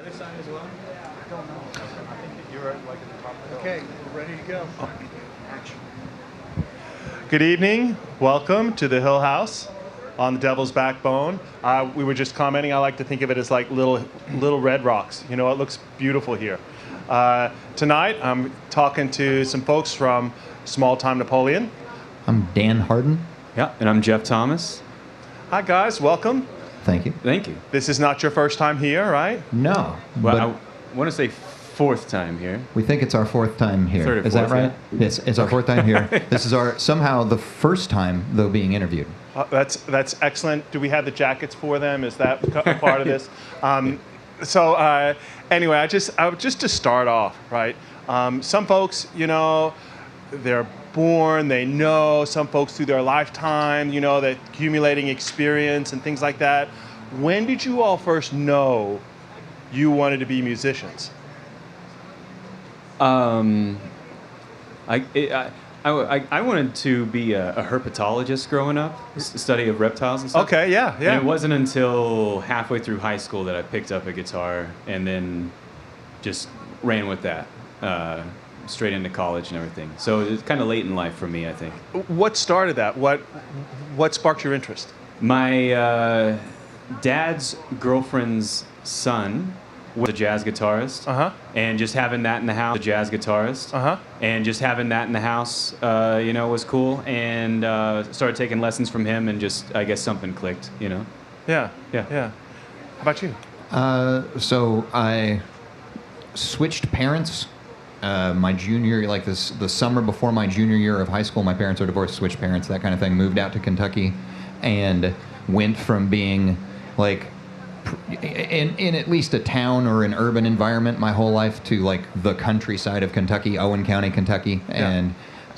Other side as well? I don't know. I think that you're like at the top of the hill. Okay, we're ready to go. Action. Good evening. Welcome to the Hill House on the Devil's Backbone. We were just commenting. I like to think of it as like little red rocks. You know, it looks beautiful here. Tonight, I'm talking to some folks from Small Time Napoleon. I'm Dan Harden. Yeah, and I'm Jeff Thomas. Hi, guys. Welcome. Thank you. Thank you. This is not your first time here, right? No, Well, but I want to say fourth time here. we think it's our fourth time here. Third or Is that fourth, right? It's our fourth time here. This is our somehow the first time though being interviewed. That's excellent. Do we have the jackets for them? Is that a part of this? Anyway, I just to start off, right? Some folks, you know, they're born, they know. Some folks through their lifetime, you know, that accumulating experience and things like that. When did you all first know you wanted to be musicians? I wanted to be a herpetologist growing up, study of reptiles and stuff. Okay, yeah. And it wasn't until halfway through high school that I picked up a guitar and then just ran with that, straight into college and everything. So it's kind of late in life for me, I think. What started that? What sparked your interest? My dad's girlfriend's son was a jazz guitarist, and just having that in the house, and just having that in the house, you know, was cool. And started taking lessons from him, and just I guess something clicked, you know. Yeah. Yeah. How about you? So I switched parents. My junior, the summer before my junior year of high school, my parents are divorced, switched parents, that kind of thing. Moved out to Kentucky, and went from being like in at least a town or an urban environment my whole life to like the countryside of Kentucky, Owen County, Kentucky. Yeah.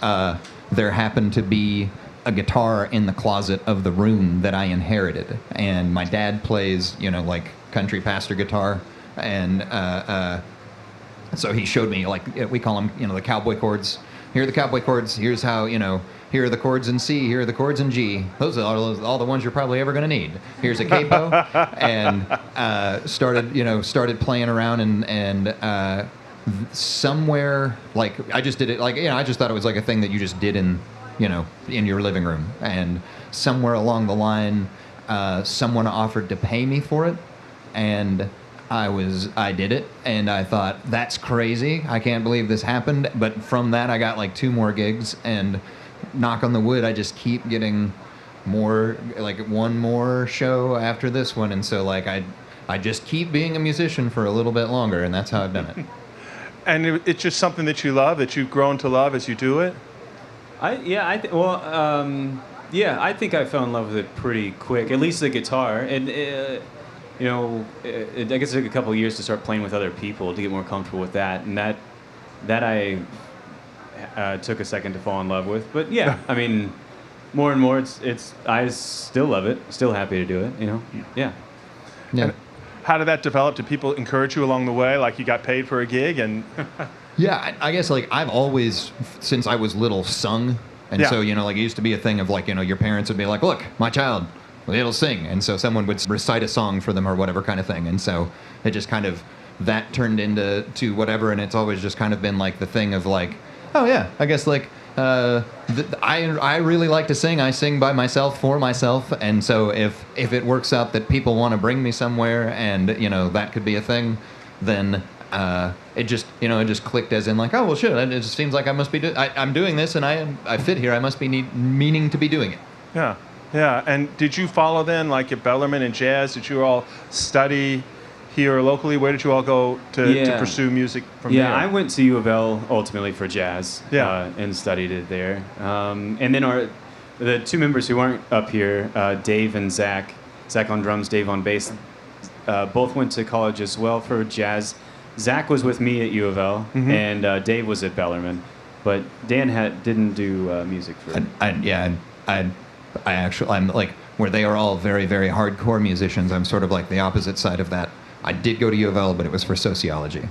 And there happened to be a guitar in the closet of the room that I inherited. And my dad plays, you know, like country pastor guitar. And so he showed me, like, we call them, you know, the cowboy chords. Here are the cowboy chords. Here's how, you know, here are the chords in C. Here are the chords in G. Those are all the ones you're probably ever going to need. Here's a capo. And started playing around and somewhere, like, I just did it, like, you know, I just thought it was like a thing that you just did in, you know, in your living room. And somewhere along the line, someone offered to pay me for it. And I did it, and I thought, that's crazy. I can't believe this happened. But from that, I got like 2 more gigs, and knock on the wood, I just keep getting more, like 1 more show after this one. And so like I just keep being a musician for a little bit longer, and that's how I've done it. And it's just something that you love, that you've grown to love as you do it? I think I fell in love with it pretty quick, at least the guitar. And you know, I guess it took a couple of years to start playing with other people to get more comfortable with that, and that I took a second to fall in love with. But yeah, I mean, more and more, I still love it, still happy to do it, you know. Yeah. And how did that develop? Did people encourage you along the way, like you got paid for a gig? And Yeah, I guess like I've always, since I was little, sung, and so you know, like it used to be a thing of like, you know, your parents would be like, look, my child, well, it'll sing. And so someone would recite a song for them or whatever kind of thing. And so it just kind of, that turned into whatever. And it's always just kind of been like the thing of like, oh yeah, I guess like, I really like to sing. I sing by myself, for myself. And so if it works out that people want to bring me somewhere and, you know, that could be a thing, then it just clicked as in like, oh, well, shit, it just seems like I must be, I'm doing this and I fit here. I must be meaning to be doing it. Yeah. And did you follow then, like at Bellarmine and jazz? Did you all study here locally? Where did you all go to pursue music from there? Yeah, I went to U of L ultimately for jazz, and studied it there. And then the 2 members who aren't up here, Dave and Zach on drums, Dave on bass, both went to college as well for jazz. Zach was with me at U of L, and Dave was at Bellarmine, but Dan didn't do music for it. I'm like, where they are all very, very hardcore musicians, I'm sort of like the opposite side of that. I did go to U of L, but it was for sociology.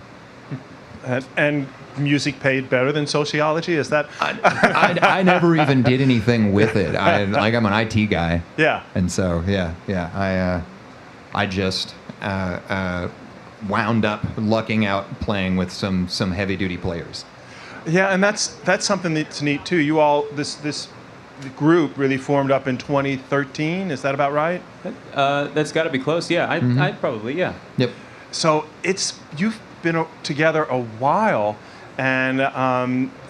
And music paid better than sociology? Is that? I never even did anything with it. I'm an IT guy. Yeah. And so, I just, wound up lucking out playing with some heavy duty players. Yeah, and that's something that's neat too. You all, this group really formed up in 2013. Is that about right? That's got to be close. Yeah, I'd probably, yeah. Yep. So you've been together a while and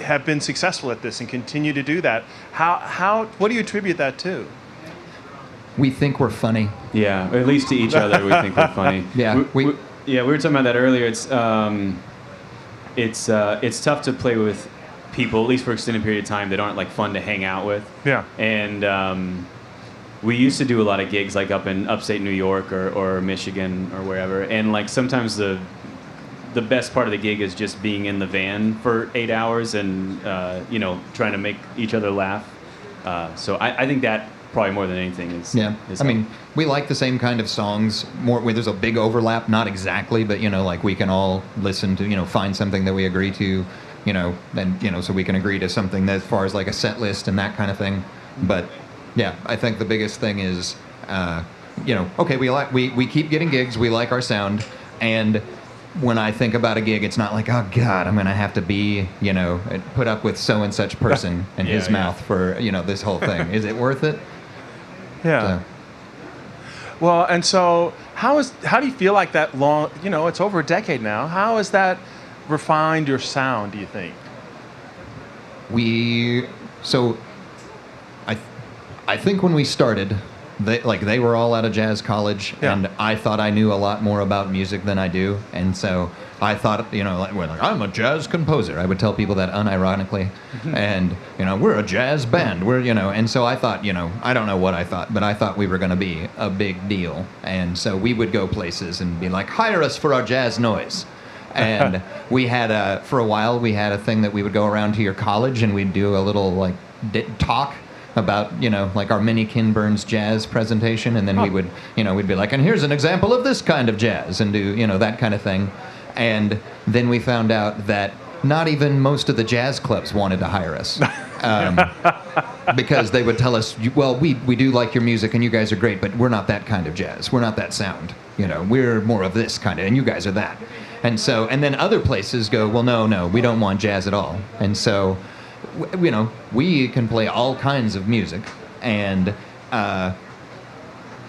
have been successful at this and continue to do that. What do you attribute that to? We think we're funny. Yeah, or at least to each other, we think we're funny. Yeah, we were talking about that earlier. It's tough to play with people, at least for an extended period of time, that aren't like fun to hang out with. Yeah. And we used to do a lot of gigs like up in upstate New York or Michigan or wherever. And like sometimes the best part of the gig is just being in the van for 8 hours and trying to make each other laugh. So I think that probably more than anything is. Yeah. I mean, we like the same kind of songs. There's a big overlap, not exactly, but like we can all listen to, find something that we agree to, and so we can agree to something as far as like a set list and that kind of thing. But yeah, I think the biggest thing is, okay, we keep getting gigs, we like our sound, and when I think about a gig, it's not like, oh God, I'm gonna have to be, put up with so and such person and his mouth for, this whole thing. Is it worth it? Yeah. So. Well, and so how do you feel like that long? It's over a decade now. How has that refined your sound, do you think? I think when we started, they were all out of jazz college, and I thought I knew a lot more about music than I do, and so I thought, I'm a jazz composer. I would tell people that unironically, and we're a jazz band. And so I thought, I don't know what I thought, but I thought we were going to be a big deal, and so we would go places and be like, hire us for our jazz noise. And we had for a while we had a thing that we would go around to your college and we'd do a little talk about our mini Ken Burns jazz presentation, and then we would we'd be like, and here's an example of this kind of jazz, and do that kind of thing. And then we found out that not even most of the jazz clubs wanted to hire us, because they would tell us, well, we do like your music and you guys are great, but we're not that kind of jazz, we're not that sound, we're more of this kind of, and you guys are that. And then other places go, well, no, we don't want jazz at all. And so we can play all kinds of music, and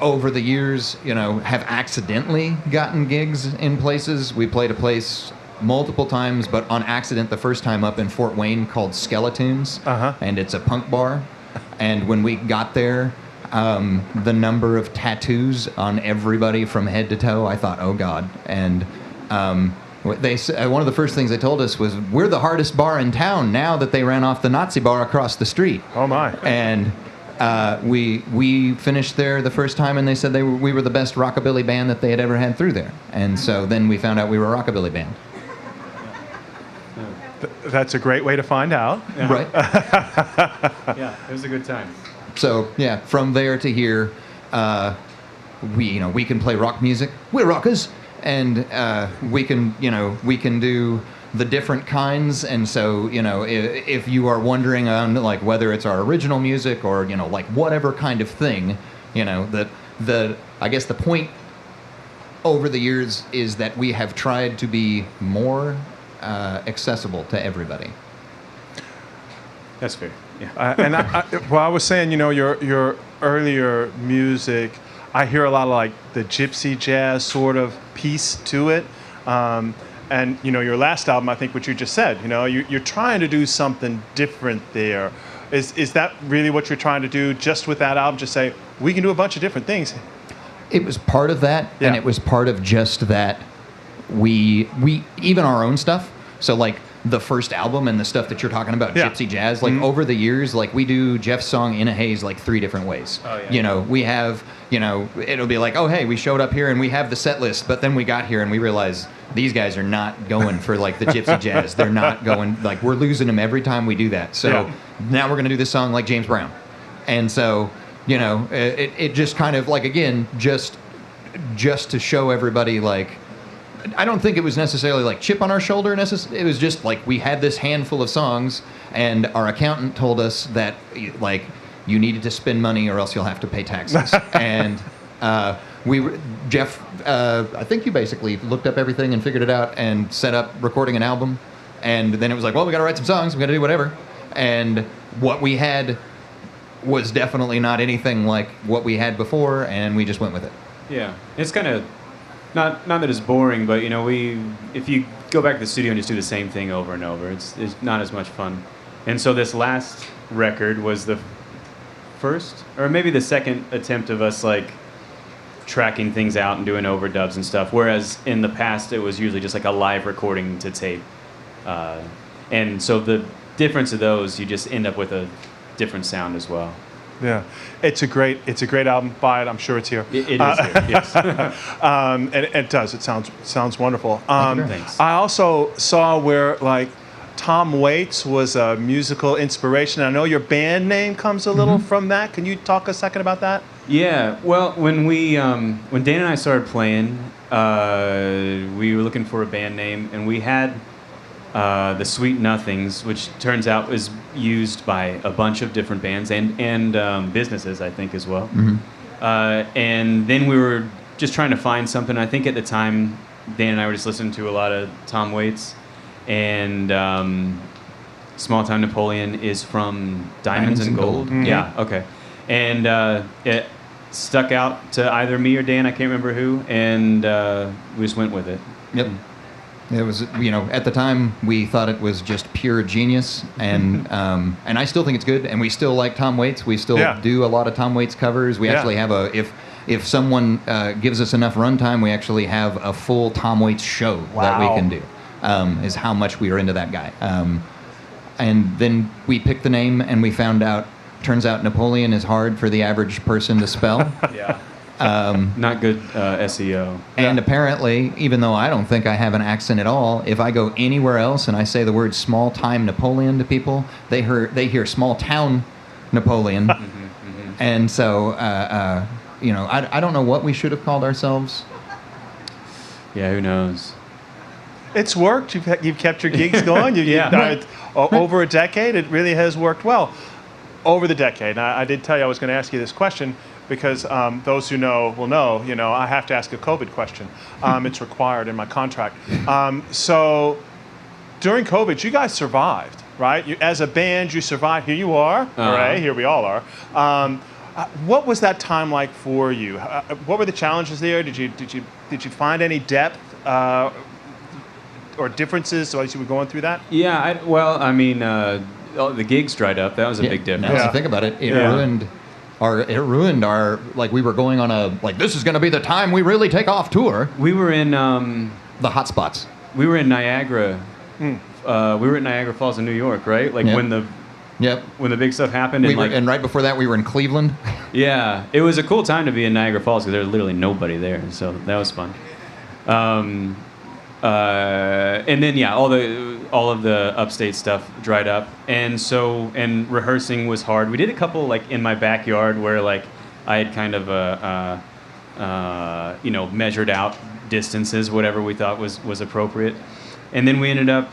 over the years, have accidentally gotten gigs in places. We played a place multiple times, but on accident the first time up in Fort Wayne called Skeletoons, and it's a punk bar. And when we got there, the number of tattoos on everybody from head to toe, I thought, oh God. And one of the first things they told us was, we're the hardest bar in town now that they ran off the Nazi bar across the street. Oh my. And we finished there the first time, and they said we were the best rockabilly band that they had ever had through there. And so then we found out we were a rockabilly band. That's a great way to find out. Yeah. Right. Yeah, it was a good time. So yeah, from there to here, we can play rock music. We're rockers. And we can do the different kinds. And so, if you are wondering on whether it's our original music or whatever kind of thing, I guess the point over the years is that we have tried to be more accessible to everybody. That's fair. Yeah. And I was saying, your earlier music, I hear a lot of the gypsy jazz sort of piece to it. And your last album, I think what you just said, you're trying to do something different there. Is that really what you're trying to do just with that album? Just say, we can do a bunch of different things. It was part of that, and it was part of just that we even our own stuff. So the first album and the stuff that you're talking about, gypsy jazz, over the years, we do Jeff's song In a Haze 3 different ways. Oh, yeah. We have, it'll be like, oh, hey, we showed up here and we have the set list, but then we got here and we realized these guys are not going for the gypsy jazz. They're not going, we're losing them every time we do that. So now we're going to do this song like James Brown. And so, it just kind of again, just to show everybody I don't think it was necessarily chip on our shoulder. It was just we had this handful of songs, and our accountant told us that you needed to spend money or else you'll have to pay taxes. And Jeff, I think you basically looked up everything and figured it out and set up recording an album. And then it was like, well, we got to write some songs. We got to do whatever. And what we had was definitely not anything like what we had before, and we just went with it. Yeah, it's kind of not that it's boring, but if you go back to the studio and just do the same thing over and over, it's not as much fun. And so this last record was the first, or maybe the second attempt of us like tracking things out and doing overdubs and stuff. Whereas in the past, it was usually just like a live recording to tape. And so the difference of those, you just end up with a different sound as well. Yeah, it's a great album. Buy it. I'm sure it's here. It is here, yes. And it does. It sounds wonderful. Thanks. I also saw where like Tom Waits was a musical inspiration. I know your band name comes a little from that. Can you talk a second about that? Yeah. Well, when Dan and I started playing, we were looking for a band name, and we had the Sweet Nothings, which turns out was used by a bunch of different bands and businesses, I think, as well. And then we were just trying to find something. I think at the time, Dan and I were just listening to a lot of Tom Waits, and Small Town Napoleon is from Diamonds and Gold. Mm-hmm. Yeah, okay. And it stuck out to either me or Dan, I can't remember who, and we just went with it. Yep. It was, at the time we thought it was just pure genius, and I still think it's good, and we still like Tom Waits. We still do a lot of Tom Waits covers. We actually have if someone gives us enough runtime, we actually have a full Tom Waits show that we can do. Is how much we are into that guy. And then we picked the name, and we found out. Turns out Napoleon is hard for the average person to spell. Yeah. Not good SEO. And apparently, even though I don't think I have an accent at all, if I go anywhere else and I say the word small time Napoleon to people, they hear small town Napoleon. And so, I don't know what we should have called ourselves. Yeah, who knows? It's worked. You've kept your gigs going. Over a decade, it really has worked well. Over the decade. Now, I did tell you I was going to ask you this question, because those who know will know, I have to ask a COVID question. It's required in my contract. So during COVID, you guys survived, right? As a band, you survived. Here you are. Hooray, here we all are. What was that time like for you? What were the challenges there? Did you find any depth or differences as you were going through that? Yeah, the gigs dried up. That was a big difference. Now, think about it. It ruined our, like, we were going on a, like, this is going to be the time we really take off tour. We were in the hot spots. We were in Niagara. We were at Niagara Falls in New York, right? Like when the big stuff happened. And right before that, we were in Cleveland. Yeah, it was a cool time to be in Niagara Falls because there was literally nobody there, so that was fun. And then all of the upstate stuff dried up, and rehearsing was hard. We did a couple like in my backyard where like I had kind of measured out distances, whatever we thought was appropriate, and then we ended up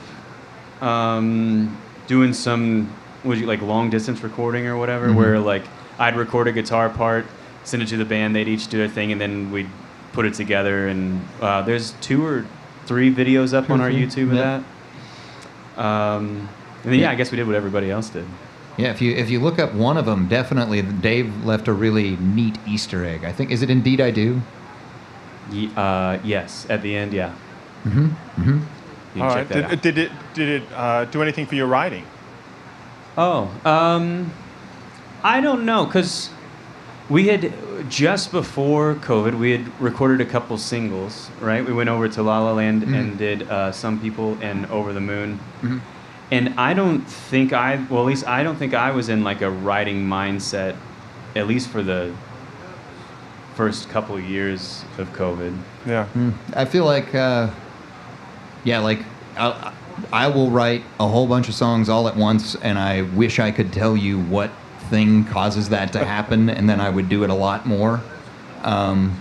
doing some like long distance recording or whatever, where like I'd record a guitar part, send it to the band, they'd each do their thing, and then we'd put it together. And there's 2 or 3 videos up on our YouTube of that. And then I guess we did what everybody else did. Yeah, if you look up one of them, definitely Dave left a really neat Easter egg. I think, is it Indeed I Do? Yes, at the end, yeah. You can check that out. Did it do anything for your writing? I don't know, because we had, just before COVID, we had recorded a couple singles, right? We went over to La La Land and did Some People and Over the Moon. And I don't think at least I don't think I was in like a writing mindset, at least for the first couple of years of COVID. Yeah. I feel like, I will write a whole bunch of songs all at once, and I wish I could tell you what thing causes that to happen, and then I would do it a lot more. And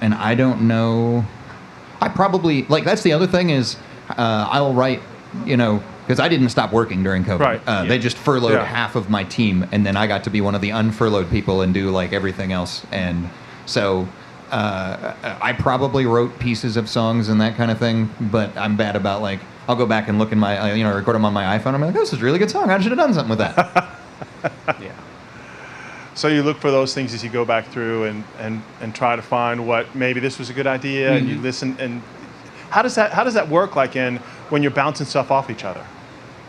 I don't know. I probably, like, that's the other thing is, I'll write, because I didn't stop working during COVID. Right. They just furloughed Yeah. half of my team, and then I got to be one of the unfurloughed people and do like everything else. And so I probably wrote pieces of songs and that kind of thing, but I'm bad about like, I'll go back and look in my, record them on my iPhone. I'm like, this is a really good song. I should have done something with that. Yeah. So you look for those things as you go back through and try to find what maybe this was a good idea, and you listen. And how does that work? Like when you're bouncing stuff off each other.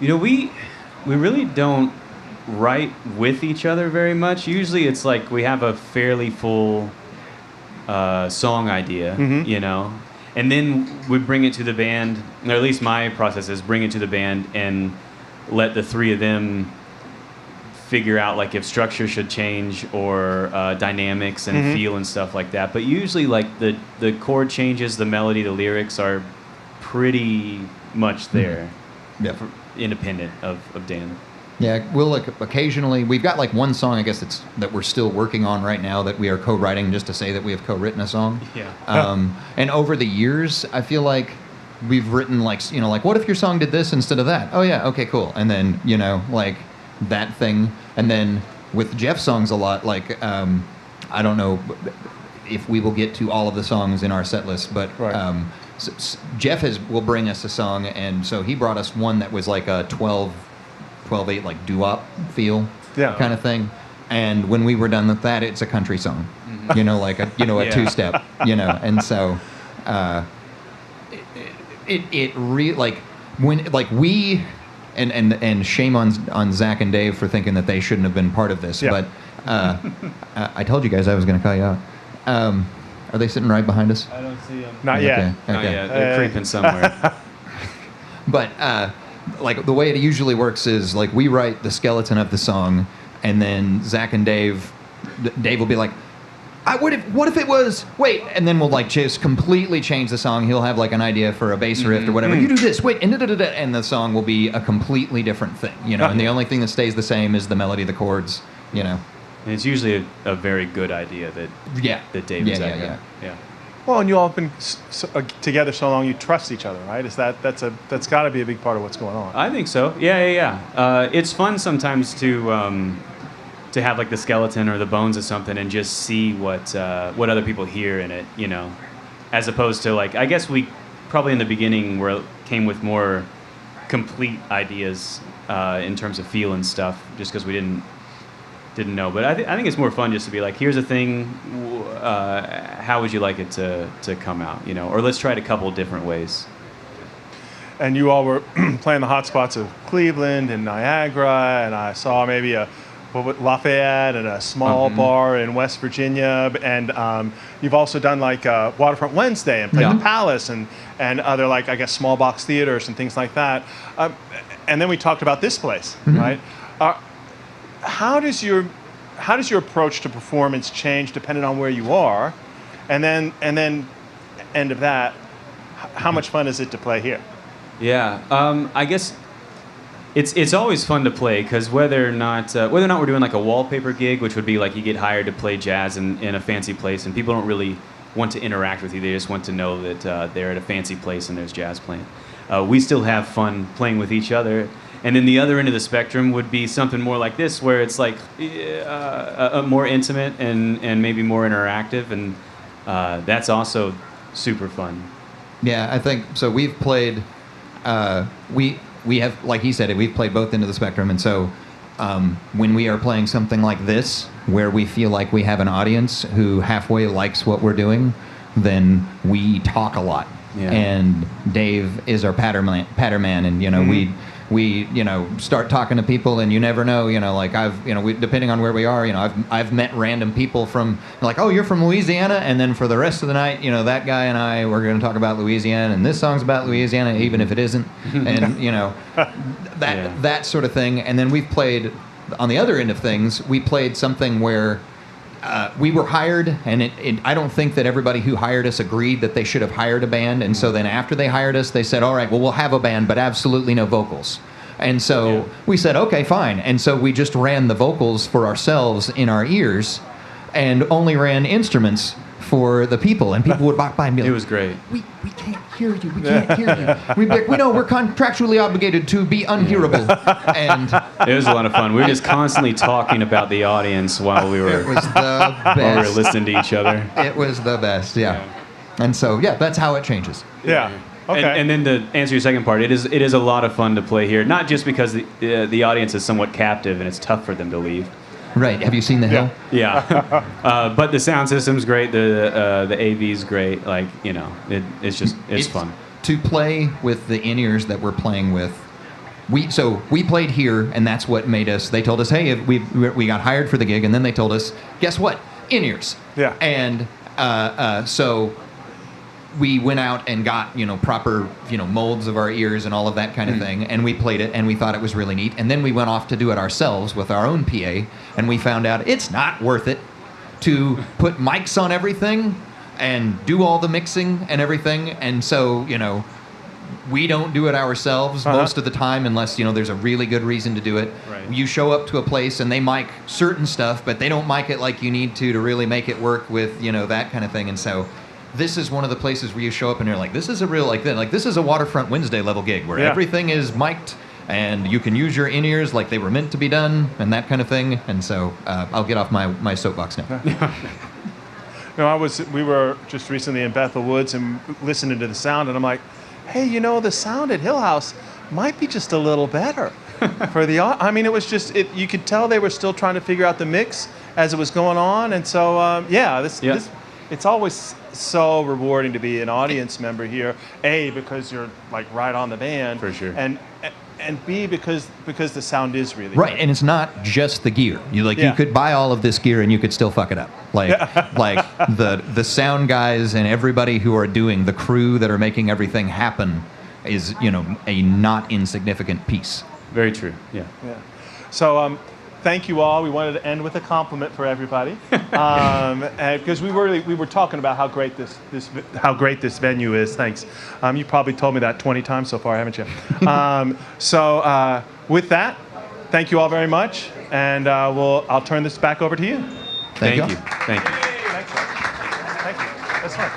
We really don't write with each other very much. Usually, it's like we have a fairly full song idea, and then we bring it to the band. Or at least my process is bring it to the band and let the three of them figure out like if structure should change or dynamics and feel and stuff like that. But usually like the chord changes, the melody, the lyrics are pretty much there, independent of Dan. Yeah, we'll like occasionally, we've got like one song, I guess that we're still working on right now that we are co-writing, just to say that we have co-written a song. Yeah. And over the years, I feel like we've written like, like what if your song did this instead of that? Oh yeah, okay, cool. And then, like that thing. And then with Jeff's songs a lot, like, I don't know if we will get to all of the songs in our set list, but Right. Jeff will bring us a song, and so he brought us one that was like a 12/8 like doo-wop feel kind of thing. And when we were done with that, it's a country song, like a Yeah. two-step, and so it really like when like we and shame on Zach and Dave for thinking that they shouldn't have been part of this, but I told you guys I was going to call you out. Are they sitting right behind us? I don't see them. Not yet. Okay. Not yet. They're creeping somewhere. But like the way it usually works is like we write the skeleton of the song, and then Zach and Dave will be like, what if it was wait, and then we'll like just completely change the song. He'll have like an idea for a bass riff or whatever. You do this, wait, and the song will be a completely different thing, And the only thing that stays the same is the melody, the chords, And it's usually a very good idea that Dave and Zach got. Yeah. Well, and you all have been together so long, you trust each other, right? That's got to be a big part of what's going on. I think so. Yeah. It's fun sometimes to have like the skeleton or the bones of something and just see what other people hear in it, as opposed to like, I guess we probably in the beginning came with more complete ideas in terms of feel and stuff, just because we didn't know. But I think it's more fun just to be like, here's a thing, how would you like it to come out, or let's try it a couple different ways. And you all were playing the hot spots of Cleveland and Niagara, and I saw maybe Lafayette and a small bar in West Virginia, and you've also done like Waterfront Wednesday and played the Palace and other like I guess small box theaters and things like that. And then we talked about this place, right? How does your approach to performance change depending on where you are, and then end of that, how much fun is it to play here? Yeah, I guess it's always fun to play because whether or not we're doing like a wallpaper gig, which would be like you get hired to play jazz in a fancy place, and people don't really want to interact with you; they just want to know that they're at a fancy place and there's jazz playing. We still have fun playing with each other. And then the other end of the spectrum would be something more like this, where it's like more intimate and maybe more interactive, and that's also super fun. Yeah, I think so. We've played, we have, like he said, we've played both ends of the spectrum, and so when we are playing something like this, where we feel like we have an audience who halfway likes what we're doing, then we talk a lot. Yeah. And Dave is our patterman, and we start talking to people, and you never know, like depending on where we are, I've met random people from like, oh, you're from Louisiana, and then for the rest of the night, that guy and I, we're going to talk about Louisiana, and this song's about Louisiana, even if it isn't, and that sort of thing. And then we've played on the other end of things. We played something where we were hired, and I don't think that everybody who hired us agreed that they should have hired a band. And so then after they hired us, they said, all right, well, we'll have a band, but absolutely no vocals. And so we said, okay, fine. And so we just ran the vocals for ourselves in our ears and only ran instruments for the people, and people would walk by and be like, It was great. we can't hear you. We can't hear you. We'd be like, we know we're contractually obligated to be unhearable. And It was a lot of fun. We were just constantly talking about the audience while we it were was the best. while we were listening to each other. It was the best, yeah. And so, yeah, that's how it changes. Yeah. Okay. And then to answer your second part, it is a lot of fun to play here. Not just because the audience is somewhat captive and it's tough for them to leave. Right. Have you seen The Hill? Yeah. But the sound system's great. The AV's great. Like, you know, it's fun. To play with the in-ears that we're playing with. We played here, and that's what made us. They told us, hey, we got hired for the gig, and then they told us, guess what? In-ears. Yeah. And so we went out and got, proper, molds of our ears and all of that kind of thing, and we played it, and we thought it was really neat. And then we went off to do it ourselves with our own PA, and we found out it's not worth it to put mics on everything and do all the mixing and everything. And so, we don't do it ourselves most of the time unless, there's a really good reason to do it. Right. You show up to a place and they mic certain stuff, but they don't mic it like you need to really make it work with, that kind of thing. And so this is one of the places where you show up and you're like, this is a real, this is a Waterfront Wednesday level gig where everything is mic'd and you can use your in-ears like they were meant to be done and that kind of thing. And so I'll get off my soapbox now. No, we were just recently in Bethel Woods and listening to the sound, and I'm like, hey, the sound at Hill House might be just a little better for the. I mean, it was just you could tell they were still trying to figure out the mix as it was going on, and so this it's always so rewarding to be an audience member here. A, because you're like right on the band, For sure. And B, because the sound is really Right, good. and it's not just the gear. You could buy all of this gear and you could still fuck it up. Like the sound guys and everybody who are doing the crew that are making everything happen is a not insignificant piece. Very true. Yeah. Yeah. So thank you all. We wanted to end with a compliment for everybody, because we were talking about how great this venue is. Thanks. You probably told me that 20 times so far, haven't you? So with that, thank you all very much, and I'll turn this back over to you. Thank you. Thank you. Thank you. That's fun.